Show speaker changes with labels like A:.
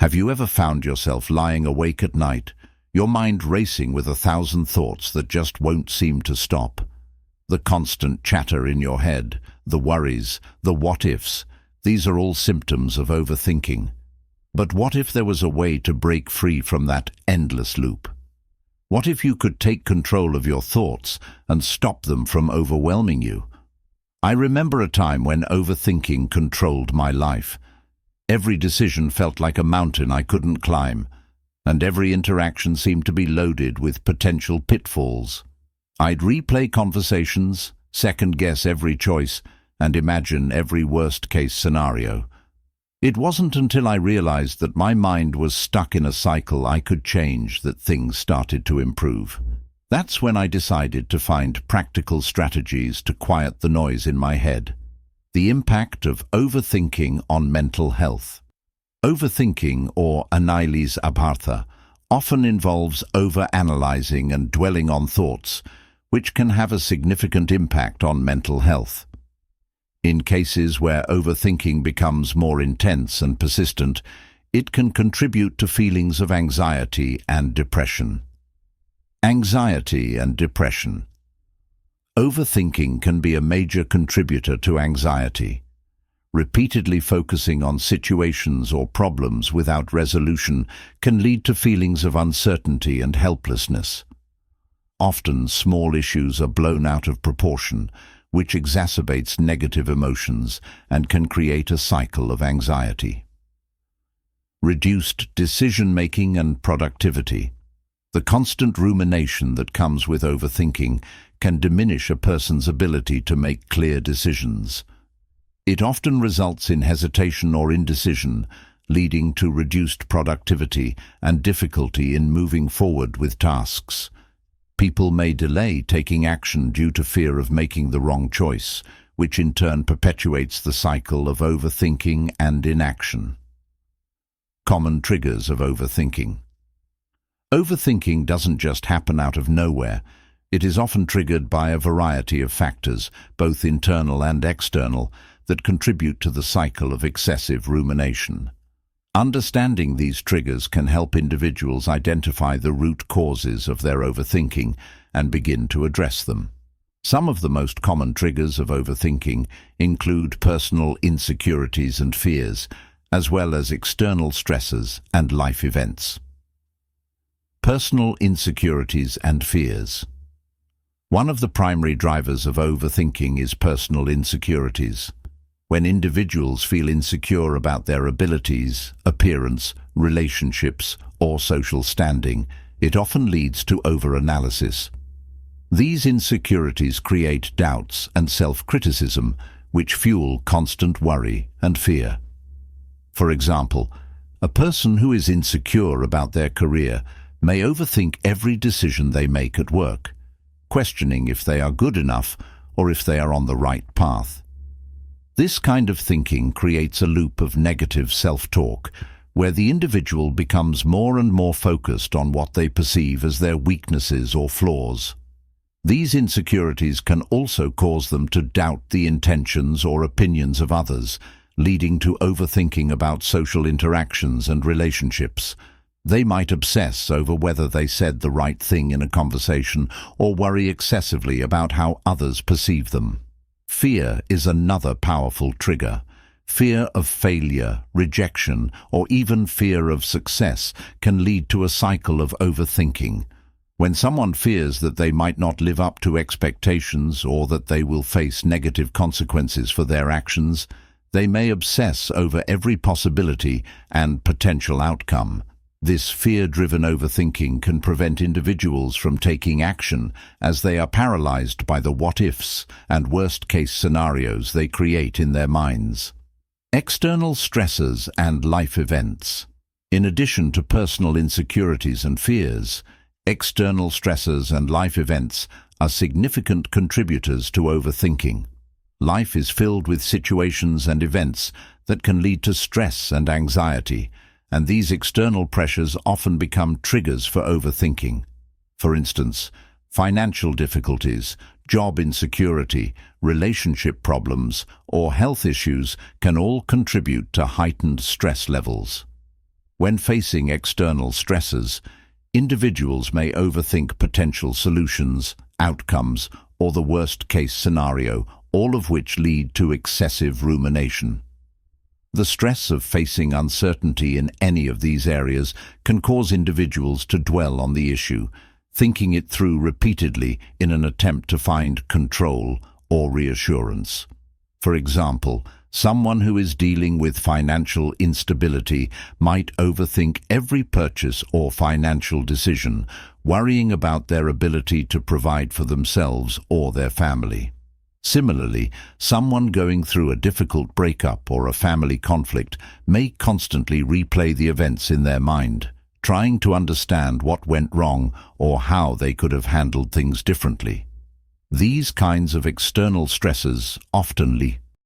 A: Have you ever found yourself lying awake at night, your mind racing with 1,000 thoughts that just won't seem to stop? The constant chatter in your head, the worries, the what-ifs, these are all symptoms of overthinking. But what if there was a way to break free from that endless loop? What if you could take control of your thoughts and stop them from overwhelming you? I remember a time when overthinking controlled my life. Every decision felt like a mountain I couldn't climb, and every interaction seemed to be loaded with potential pitfalls. I'd replay conversations, second-guess every choice, and imagine every worst-case scenario. It wasn't until I realized that my mind was stuck in a cycle I could change that things started to improve. That's when I decided to find practical strategies to quiet the noise in my head. The impact of overthinking on mental health. Overthinking, or analysis abhārtha, often involves overanalyzing and dwelling on thoughts, which can have a significant impact on mental health. In cases where overthinking becomes more intense and persistent, it can contribute to feelings of anxiety and depression. Anxiety and depression. Overthinking can be a major contributor to anxiety. Repeatedly focusing on situations or problems without resolution can lead to feelings of uncertainty and helplessness. Often, small issues are blown out of proportion, which exacerbates negative emotions and can create a cycle of anxiety. Reduced decision-making and productivity. The constant rumination that comes with overthinking can diminish a person's ability to make clear decisions. It often results in hesitation or indecision, leading to reduced productivity and difficulty in moving forward with tasks. People may delay taking action due to fear of making the wrong choice, which in turn perpetuates the cycle of overthinking and inaction. Common triggers of overthinking. Overthinking doesn't just happen out of nowhere. It is often triggered by a variety of factors, both internal and external, that contribute to the cycle of excessive rumination. Understanding these triggers can help individuals identify the root causes of their overthinking and begin to address them. Some of the most common triggers of overthinking include personal insecurities and fears, as well as external stresses and life events. Personal insecurities and fears. One of the primary drivers of overthinking is personal insecurities. When individuals feel insecure about their abilities, appearance, relationships, or social standing, it often leads to overanalysis. These insecurities create doubts and self-criticism, which fuel constant worry and fear. For example, a person who is insecure about their career may overthink every decision they make at work, questioning if they are good enough or if they are on the right path. This kind of thinking creates a loop of negative self-talk, where the individual becomes more and more focused on what they perceive as their weaknesses or flaws. These insecurities can also cause them to doubt the intentions or opinions of others, leading to overthinking about social interactions and relationships. They might obsess over whether they said the right thing in a conversation or worry excessively about how others perceive them. Fear is another powerful trigger. Fear of failure, rejection, or even fear of success can lead to a cycle of overthinking. When someone fears that they might not live up to expectations or that they will face negative consequences for their actions, they may obsess over every possibility and potential outcome. This fear-driven overthinking can prevent individuals from taking action, as they are paralyzed by the what-ifs and worst-case scenarios they create in their minds. External stressors and life events. In addition to personal insecurities and fears, external stressors and life events are significant contributors to overthinking. Life is filled with situations and events that can lead to stress and anxiety, and these external pressures often become triggers for overthinking. For instance, financial difficulties, job insecurity, relationship problems, or health issues can all contribute to heightened stress levels. When facing external stresses, individuals may overthink potential solutions, outcomes, or the worst-case scenario, all of which lead to excessive rumination. The stress of facing uncertainty in any of these areas can cause individuals to dwell on the issue, thinking it through repeatedly in an attempt to find control or reassurance. For example, someone who is dealing with financial instability might overthink every purchase or financial decision, worrying about their ability to provide for themselves or their family. Similarly, someone going through a difficult breakup or a family conflict may constantly replay the events in their mind, trying to understand what went wrong or how they could have handled things differently. These kinds of external stresses often